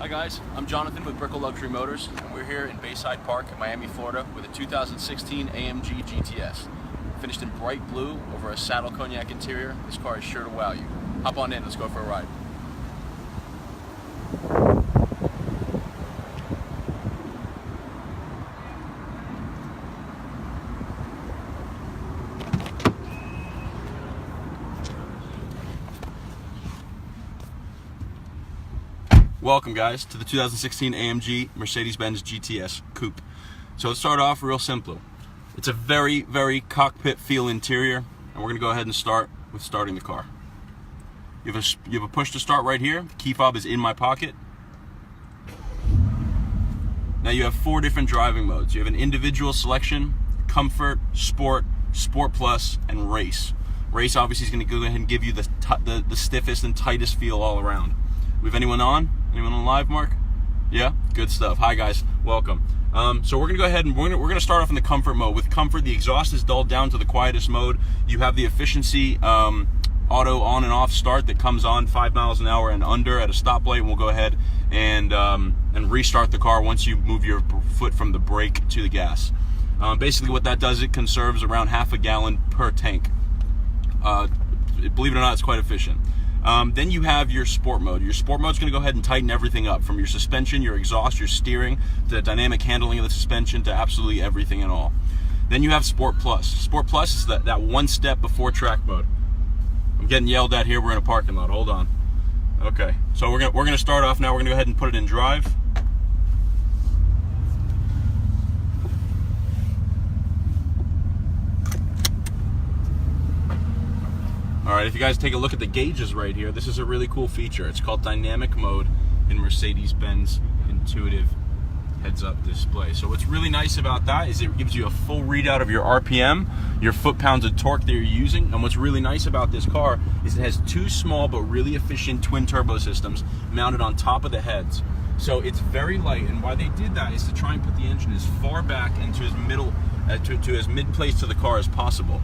Hi guys, I'm Jonathan with Brickell Luxury Motors, and we're here in Bayside Park in Miami, Florida with a 2016 AMG GTS. Finished in bright blue over a saddle cognac interior. This car is sure to wow you. Hop on in, let's go for a ride. Welcome guys to the 2016 AMG Mercedes-Benz GTS Coupe. So let's start off real simple. It's a very, very cockpit feel interior, and we're gonna go ahead and start with starting the car. You have a push to start right here. The key fob is in my pocket. Now you have 4 different driving modes. You have an individual selection, comfort, sport, sport plus, and race. Race obviously is gonna go ahead and give you the stiffest and tightest feel all around. We have anyone on? Anyone on live, Mark? Yeah? Good stuff. Hi guys, welcome. So we're gonna go ahead and we're gonna start off in the comfort mode. With comfort, the exhaust is dulled down to the quietest mode. You have the efficiency auto on and off start that comes on 5 miles an hour and under at a stoplight, and we'll go ahead and restart the car once you move your foot from the brake to the gas. Basically what that does, it conserves around half a gallon per tank. Believe it or not, it's quite efficient. Then you have your sport mode. Your sport mode is going to go ahead and tighten everything up, from your suspension, your exhaust, your steering, to the dynamic handling of the suspension, to absolutely everything and all. Then you have Sport Plus. Sport Plus is that one step before track mode. I'm getting yelled at here. We're in a parking lot. Hold on. Okay, so we're gonna start off now. We're gonna go ahead and put it in drive. Alright, if you guys take a look at the gauges right here, this is a really cool feature. It's called dynamic mode in Mercedes-Benz intuitive heads-up display. So what's really nice about that is it gives you a full readout of your RPM, your foot-pounds of torque that you're using, and what's really nice about this car is it has 2 small but really efficient twin-turbo systems mounted on top of the heads. So it's very light, and why they did that is to try and put the engine as far back and to as middle, to as mid-place to the car as possible.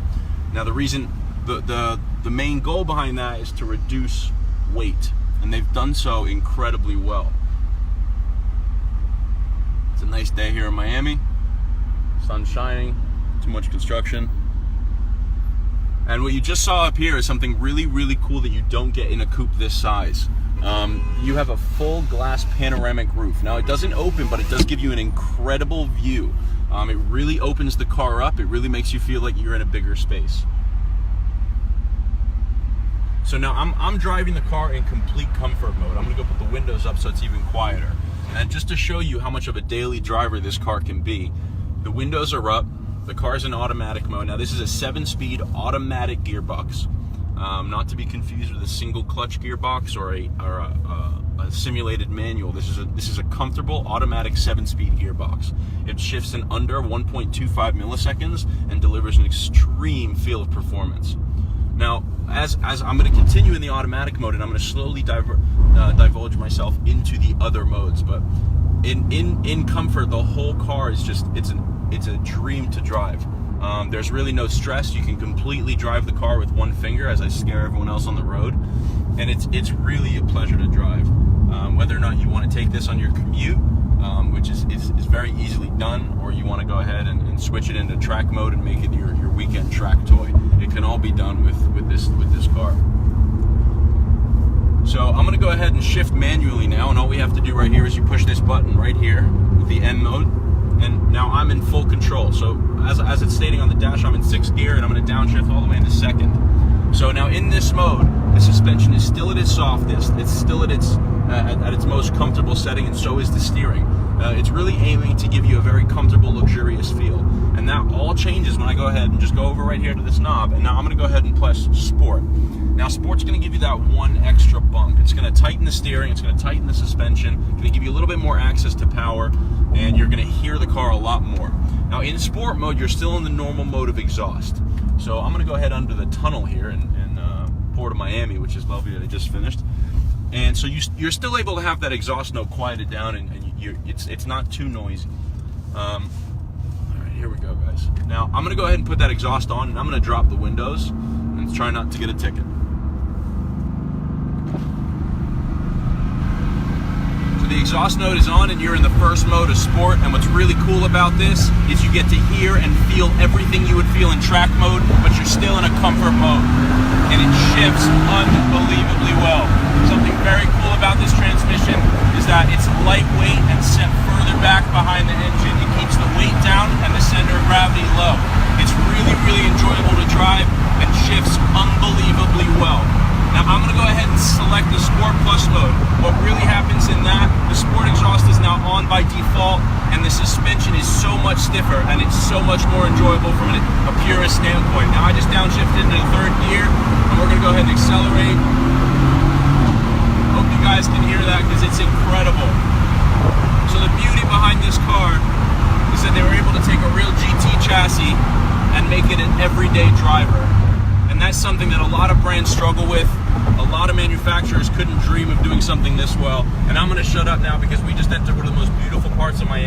Now the reason, the main goal behind that is to reduce weight, and they've done so incredibly well. It's a nice day here in Miami. Sun shining, too much construction. And what you just saw up here is something really, really cool that you don't get in a coupe this size. You have a full glass panoramic roof. Now it doesn't open, but it does give you an incredible view. It really opens the car up. It really makes you feel like you're in a bigger space. So now I'm driving the car in complete comfort mode. I'm gonna go put the windows up so it's even quieter. And just to show you how much of a daily driver this car can be, the windows are up, the car's in automatic mode. Now this is a 7-speed automatic gearbox, not to be confused with a single clutch gearbox or a simulated manual. This is a comfortable automatic 7-speed gearbox. It shifts in under 1.25 milliseconds and delivers an extreme feel of performance. Now, as I'm going to continue in the automatic mode, and I'm going to slowly divulge myself into the other modes, but in comfort, the whole car is just, it's a dream to drive. There's really no stress. You can completely drive the car with one finger as I scare everyone else on the road, and it's really a pleasure to drive. Whether or not you want to take this on your commute, which is very easily done, or you want to go ahead and switch it into track mode and make it your weekend track toy. It can all be done with this car. So I'm going to go ahead and shift manually now, and all we have to do right here is you push this button right here with the N mode, and now I'm in full control. So as it's stating on the dash, I'm in 6th gear, and I'm going to downshift all the way into 2nd. So now in this mode, the suspension is still at its softest. It's still at its most comfortable setting, and so is the steering. It's really aiming to give you a very comfortable, luxurious feel. And that all changes when I go ahead and just go over right here to this knob, and now I'm going to go ahead and press Sport. Now Sport's going to give you that one extra bump. It's going to tighten the steering, it's going to tighten the suspension, it's going to give you a little bit more access to power, and you're going to hear the car a lot more. Now in Sport mode, you're still in the normal mode of exhaust. So I'm going to go ahead under the tunnel here in Port of Miami, which is lovely that I just finished. And so you're still able to have that exhaust note quieted down, and it's not too noisy. All right, here we go, guys. Now I'm going to go ahead and put that exhaust on, and I'm going to drop the windows and try not to get a ticket. So the exhaust note is on and you're in the first mode of sport, and what's really cool about this is you get to hear and feel everything you would feel in track mode, but you're still in a comfort mode. And it shifts unbelievably well. Something very cool about this transmission is that it's lightweight and set further back behind the engine. It keeps the weight down and the center of gravity low. It's really, really enjoyable to drive and shifts unbelievably well. Now I'm going to go ahead and select the Sport Plus mode. What really happens in that, the Sport exhaust is now on by default, and the suspension is so much stiffer and it's so much more enjoyable from a purist standpoint. Now I just downshifted into the third gear, and we're going to go ahead and accelerate. Hope you guys can hear that because it's incredible. So the beauty behind this car is that they were able to take a real GT chassis and make it an everyday driver. And that's something that a lot of brands struggle with. A lot of manufacturers couldn't dream of doing something this well. And I'm going to shut up now because we just entered one of the most beautiful parts of Miami.